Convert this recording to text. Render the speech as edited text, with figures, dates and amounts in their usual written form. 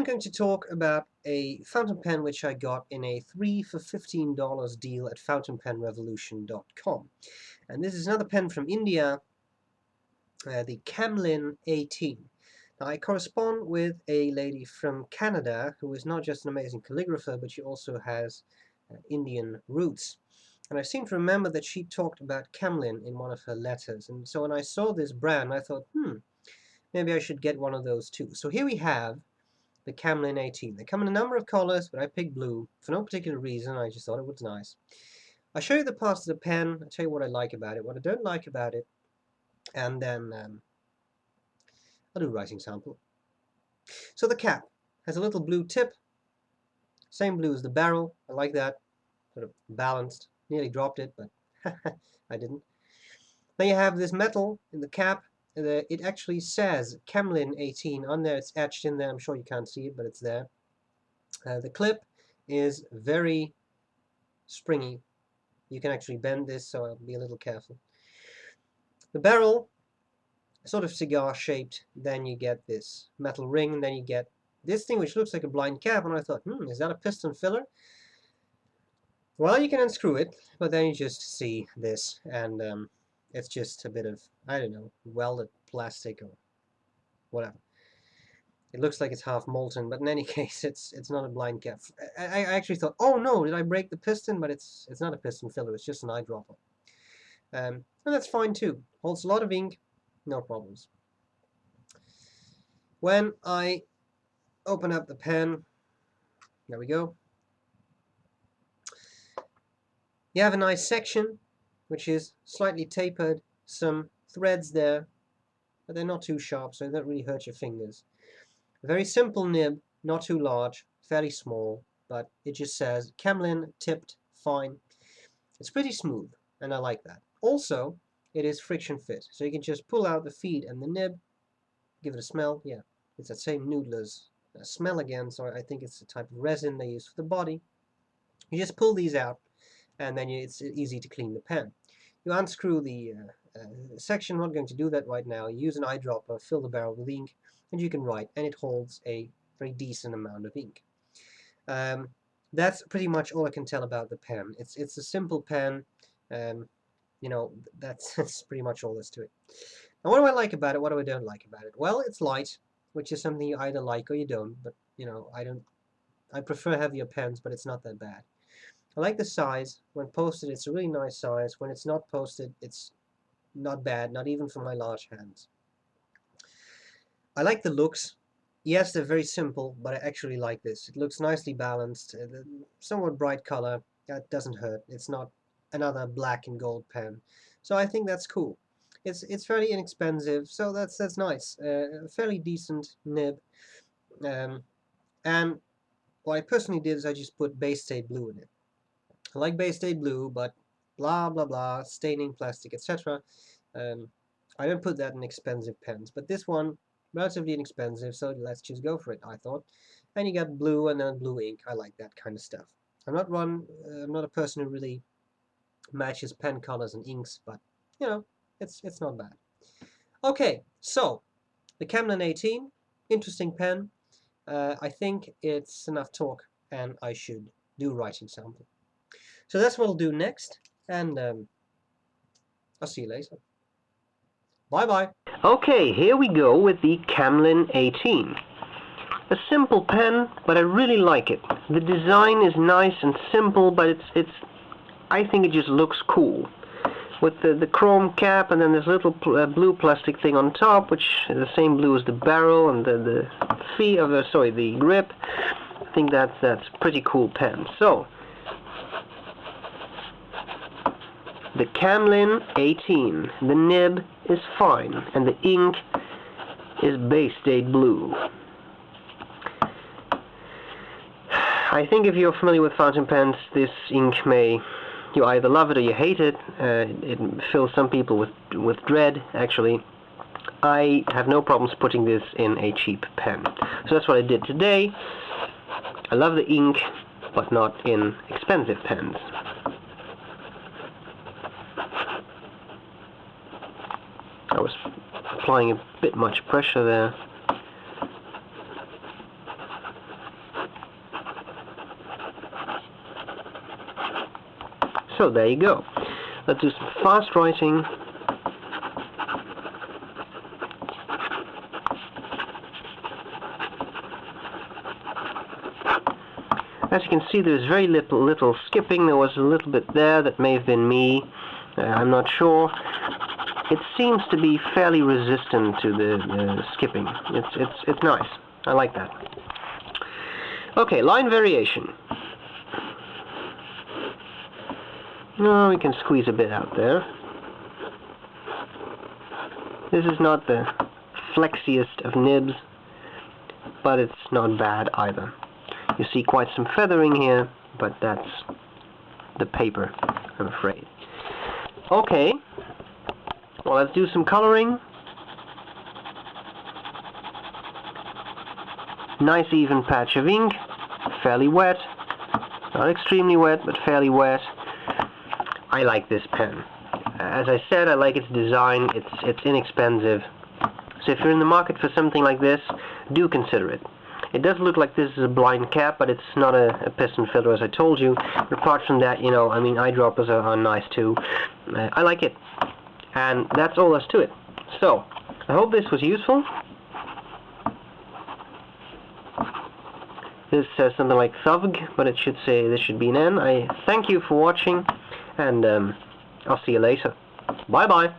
going to talk about a fountain pen which I got in a 3 for $15 deal at fountainpenrevolution.com. And this is another pen from India, the Camlin 18. Now, I correspond with a lady from Canada who is not just an amazing calligrapher, but she also has Indian roots. And I seem to remember that she talked about Camlin in one of her letters. And so when I saw this brand, I thought, maybe I should get one of those too. So here we have the Camlin 18. They come in a number of colors, but I picked blue for no particular reason. I just thought it was nice. I'll show you the parts of the pen. I'll tell you what I like about it, what I don't like about it, and then I'll do a writing sample. So the cap has a little blue tip, same blue as the barrel. I like that, sort of balanced. Nearly dropped it, but I didn't. Then you have this metal in the cap. It actually says Camlin 18 on there. It's etched in there. I'm sure you can't see it, but it's there. The clip is very springy. You can actually bend this, so I'll be a little careful. The barrel, sort of cigar shaped. Then you get this metal ring, and then you get this thing which looks like a blind cap, and I thought, is that a piston filler? Well, you can unscrew it, but then you just see this, and it's just a bit of, I don't know, welded plastic or whatever. It looks like it's half molten, but in any case, it's not a blind cap. I actually thought, oh no, did I break the piston? But it's not a piston filler, it's just an eyedropper. And that's fine too. Holds a lot of ink, no problems. When I open up the pen, there we go. You have a nice section, which is slightly tapered, some threads there, but they're not too sharp, so they don't really hurt your fingers. A very simple nib, not too large, fairly small, but it just says Camlin tipped fine. It's pretty smooth, and I like that. Also, it is friction fit, so you can just pull out the feed and the nib, give it a smell. Yeah, it's that same Noodler's smell again, so I think it's the type of resin they use for the body. You just pull these out, and then it's easy to clean the pen. You unscrew the section. I'm not going to do that right now. You use an eyedropper, fill the barrel with ink, and you can write, and it holds a very decent amount of ink. That's pretty much all I can tell about the pen. It's a simple pen. You know, that's pretty much all there's to it. Now, what do I like about it? What do I don't like about it? Well, it's light, which is something you either like or you don't. But you know, I prefer heavier pens, but it's not that bad. I like the size. When posted, it's a really nice size. When it's not posted, it's not bad, not even for my large hands. I like the looks. Yes, they're very simple, but I actually like this. It looks nicely balanced, somewhat bright color. That doesn't hurt. It's not another black and gold pen. So I think that's cool. It's fairly inexpensive, so that's nice. A fairly decent nib. And what I personally did is I just put Bay State blue in it. I like Bay State blue, but blah blah blah, staining, plastic, etc. I don't put that in expensive pens, but this one, relatively inexpensive, so let's just go for it, I thought. And you got blue and then blue ink. I like that kind of stuff. I'm not a person who really matches pen colors and inks, but you know, it's not bad. Okay, so the Camlin 18, interesting pen. I think it's enough talk, and I should do writing sample. So that's what I'll do next, and I'll see you later. Bye-bye. Okay, here we go with the Camlin 18. A simple pen, but I really like it. The design is nice and simple, but I think it just looks cool. With the chrome cap and then this little blue plastic thing on top, which is the same blue as the barrel and the grip. I think that's a pretty cool pen. So, the Camlin 18. The nib is fine, and the ink is Bay State blue. I think if you're familiar with fountain pens, this ink you either love it or you hate it. It fills some people with dread, actually. I have no problems putting this in a cheap pen. So that's what I did today. I love the ink, but not in expensive pens. I was applying a bit much pressure there. So there you go. Let's do some fast writing. As you can see, there's very little skipping. There was a little bit there that may have been me. I'm not sure. It seems to be fairly resistant to the skipping. It's nice. I like that. Okay, line variation. No, we can squeeze a bit out there. This is not the flexiest of nibs, but it's not bad either. You see quite some feathering here, but that's the paper, I'm afraid. Okay, well, let's do some coloring. Nice even patch of ink, fairly wet. Not extremely wet, but fairly wet. I like this pen. As I said, I like its design. It's inexpensive. So if you're in the market for something like this, do consider it. It does look like this is a blind cap, but it's not a piston filter, as I told you. But apart from that, you know, I mean, eyedroppers are nice too. I like it. And that's all there's to it. So, I hope this was useful. This says something like thug, but it should say, this should be an N. I thank you for watching, and I'll see you later. Bye-bye.